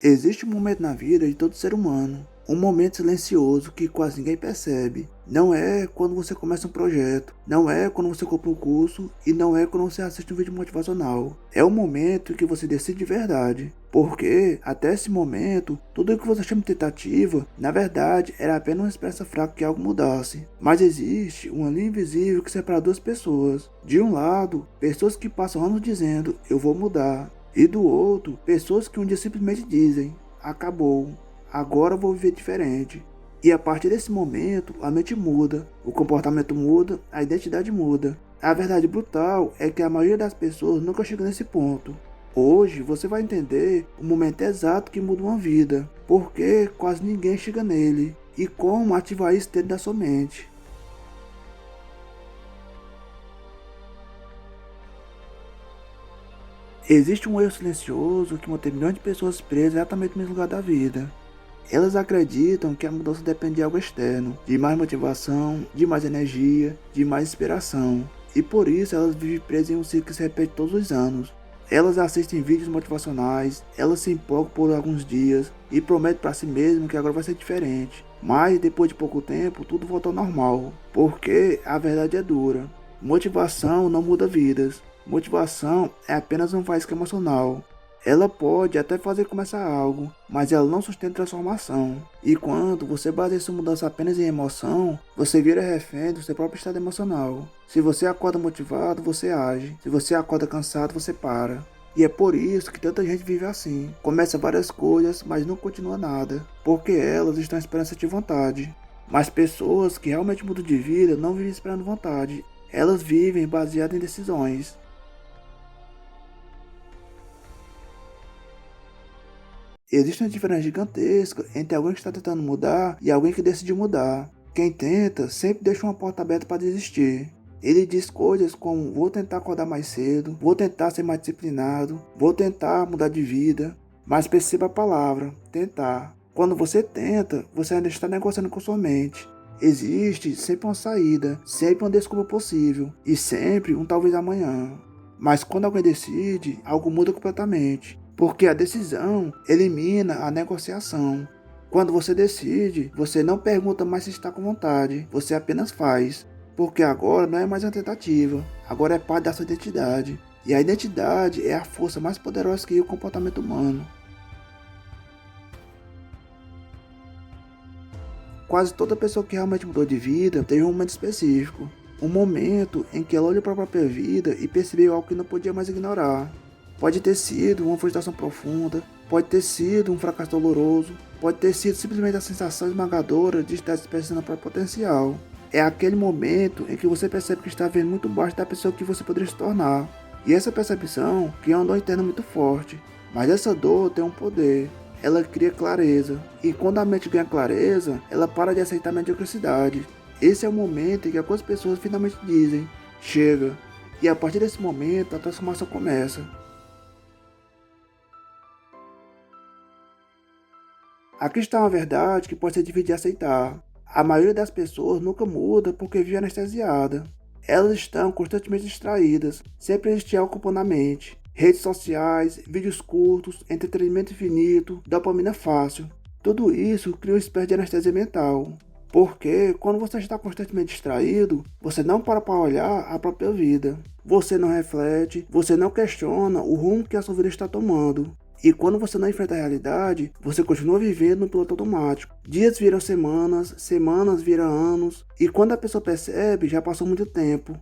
Existe um momento na vida de todo ser humano, um momento silencioso que quase ninguém percebe. Não é quando você começa um projeto, não é quando você compra um curso e não é quando você assiste um vídeo motivacional. É o momento em que você decide de verdade. Porque, até esse momento, tudo o que você chama de tentativa, na verdade, era apenas uma esperança fraca que algo mudasse. Mas existe uma linha invisível que separa duas pessoas. De um lado, pessoas que passam anos dizendo, eu vou mudar. E do outro, pessoas que um dia simplesmente dizem, acabou, agora eu vou viver diferente. E a partir desse momento, a mente muda, o comportamento muda, a identidade muda. A verdade brutal é que a maioria das pessoas nunca chega nesse ponto. Hoje você vai entender o momento exato que muda uma vida, porque quase ninguém chega nele, e como ativar isso dentro da sua mente. Existe um erro silencioso que mantém milhões de pessoas presas exatamente no mesmo lugar da vida. Elas acreditam que a mudança depende de algo externo, de mais motivação, de mais energia, de mais inspiração. E por isso elas vivem presas em um ciclo que se repete todos os anos. Elas assistem vídeos motivacionais, elas se empolgam por alguns dias e prometem para si mesmas que agora vai ser diferente. Mas depois de pouco tempo tudo volta ao normal, porque a verdade é dura. Motivação não muda vidas. Motivação é apenas um faísca emocional. Ela pode até fazer começar algo, mas ela não sustenta transformação. E quando você baseia sua mudança apenas em emoção, você vira refém do seu próprio estado emocional. Se você acorda motivado, você age. Se você acorda cansado, você para. E é por isso que tanta gente vive assim. Começa várias coisas, mas não continua nada, porque elas estão esperando sentir vontade. Mas pessoas que realmente mudam de vida não vivem esperando vontade. Elas vivem baseadas em decisões. Existe uma diferença gigantesca entre alguém que está tentando mudar e alguém que decide mudar. Quem tenta sempre deixa uma porta aberta para desistir. Ele diz coisas como, vou tentar acordar mais cedo, vou tentar ser mais disciplinado, vou tentar mudar de vida. Mas perceba a palavra, tentar. Quando você tenta, você ainda está negociando com sua mente. Existe sempre uma saída, sempre uma desculpa possível e sempre um talvez amanhã. Mas quando alguém decide, algo muda completamente. Porque a decisão elimina a negociação. Quando você decide, você não pergunta mais se está com vontade, você apenas faz. Porque agora não é mais uma tentativa, agora é parte da sua identidade. E a identidade é a força mais poderosa que o comportamento humano. Quase toda pessoa que realmente mudou de vida teve um momento específico. Um momento em que ela olhou para a própria vida e percebeu algo que não podia mais ignorar. Pode ter sido uma frustração profunda, pode ter sido um fracasso doloroso, pode ter sido simplesmente a sensação esmagadora de estar desperdiçando o próprio potencial. É aquele momento em que você percebe que está vendo muito baixo da pessoa que você poderia se tornar. E essa percepção cria uma dor interna muito forte. Mas essa dor tem um poder. Ela cria clareza. E quando a mente ganha clareza, ela para de aceitar a mediocridade. Esse é o momento em que algumas pessoas finalmente dizem, chega. E a partir desse momento a transformação começa. Aqui está uma verdade que pode ser difícil de aceitar. A maioria das pessoas nunca muda porque vive anestesiada. Elas estão constantemente distraídas, sempre existe algo ocupando a mente. Redes sociais, vídeos curtos, entretenimento infinito, dopamina fácil. Tudo isso cria uma espécie de anestesia mental. Porque quando você está constantemente distraído, você não para olhar a própria vida. Você não reflete, você não questiona o rumo que a sua vida está tomando. E quando você não enfrenta a realidade, você continua vivendo no piloto automático. Dias viram semanas, semanas viram anos, e quando a pessoa percebe, já passou muito tempo.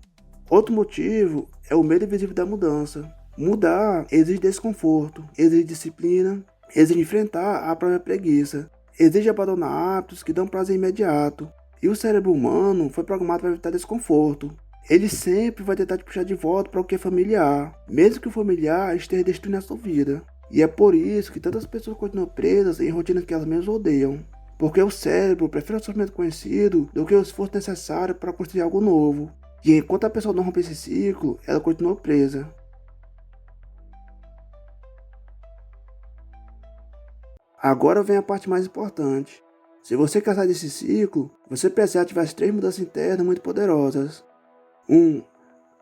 Outro motivo é o medo invisível da mudança. Mudar exige desconforto, exige disciplina, exige enfrentar a própria preguiça, exige abandonar hábitos que dão prazer imediato. E o cérebro humano foi programado para evitar desconforto. Ele sempre vai tentar te puxar de volta para o que é familiar, mesmo que o familiar esteja destruindo a sua vida. E é por isso que tantas pessoas continuam presas em rotinas que elas mesmas odeiam. Porque o cérebro prefere o sofrimento conhecido do que o esforço necessário para construir algo novo. E enquanto a pessoa não rompe esse ciclo, ela continua presa. Agora vem a parte mais importante. Se você quer sair desse ciclo, você precisa ativar as 3 mudanças internas muito poderosas. 1.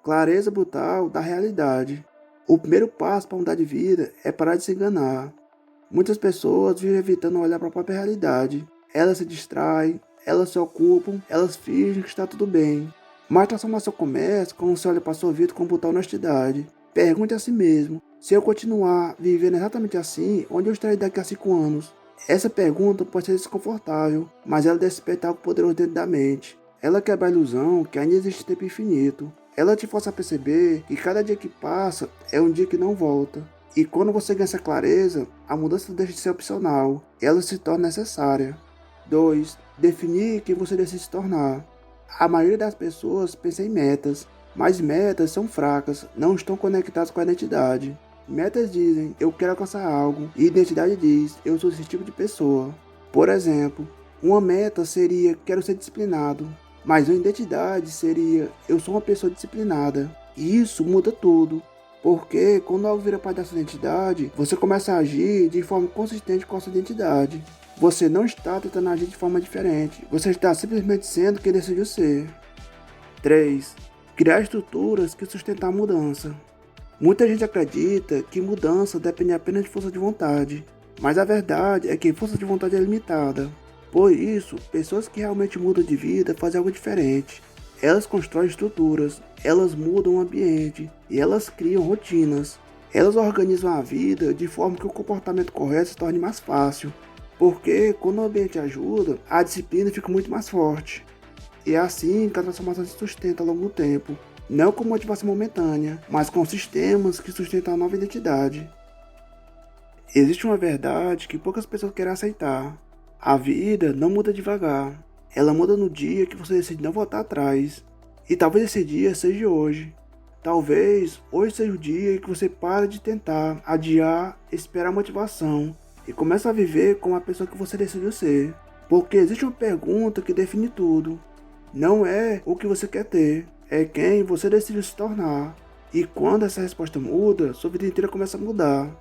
Clareza brutal da realidade. O primeiro passo para mudar de vida é parar de se enganar. Muitas pessoas vivem evitando olhar para a própria realidade. Elas se distraem, elas se ocupam, elas fingem que está tudo bem. Mas a transformação começa quando você olha para sua vida com brutal honestidade. Pergunte a si mesmo: se eu continuar vivendo exatamente assim, onde eu estarei daqui a 5 anos? Essa pergunta pode ser desconfortável, mas ela desperta algo poderoso dentro da mente. Ela quebra a ilusão que ainda existe tempo infinito. Ela te força a perceber que cada dia que passa é um dia que não volta. E quando você ganha essa clareza, a mudança deixa de ser opcional, ela se torna necessária. 2. Definir quem você decide se tornar. A maioria das pessoas pensa em metas, mas metas são fracas, não estão conectadas com a identidade. Metas dizem, eu quero alcançar algo, e identidade diz, eu sou esse tipo de pessoa. Por exemplo, uma meta seria, quero ser disciplinado, mas uma identidade seria, eu sou uma pessoa disciplinada. E isso muda tudo. Porque quando algo vira parte da sua identidade, você começa a agir de forma consistente com a sua identidade. Você não está tentando agir de forma diferente, você está simplesmente sendo quem decidiu ser. 3. Criar estruturas que sustentam a mudança. Muita gente acredita que mudança depende apenas de força de vontade, mas a verdade é que força de vontade é limitada. Por isso, pessoas que realmente mudam de vida fazem algo diferente. Elas constroem estruturas, elas mudam o ambiente e elas criam rotinas. Elas organizam a vida de forma que o comportamento correto se torne mais fácil, porque quando o ambiente ajuda, a disciplina fica muito mais forte. E é assim que a transformação se sustenta ao longo do tempo, não com motivação momentânea, mas com sistemas que sustentam a nova identidade. Existe uma verdade que poucas pessoas querem aceitar. A vida não muda devagar. Ela muda no dia que você decide não voltar atrás. E talvez esse dia seja hoje. Talvez hoje seja o dia que você para de tentar, adiar, esperar a motivação e começa a viver como a pessoa que você decidiu ser. Porque existe uma pergunta que define tudo. Não é o que você quer ter, é quem você decidiu se tornar. E quando essa resposta muda, sua vida inteira começa a mudar.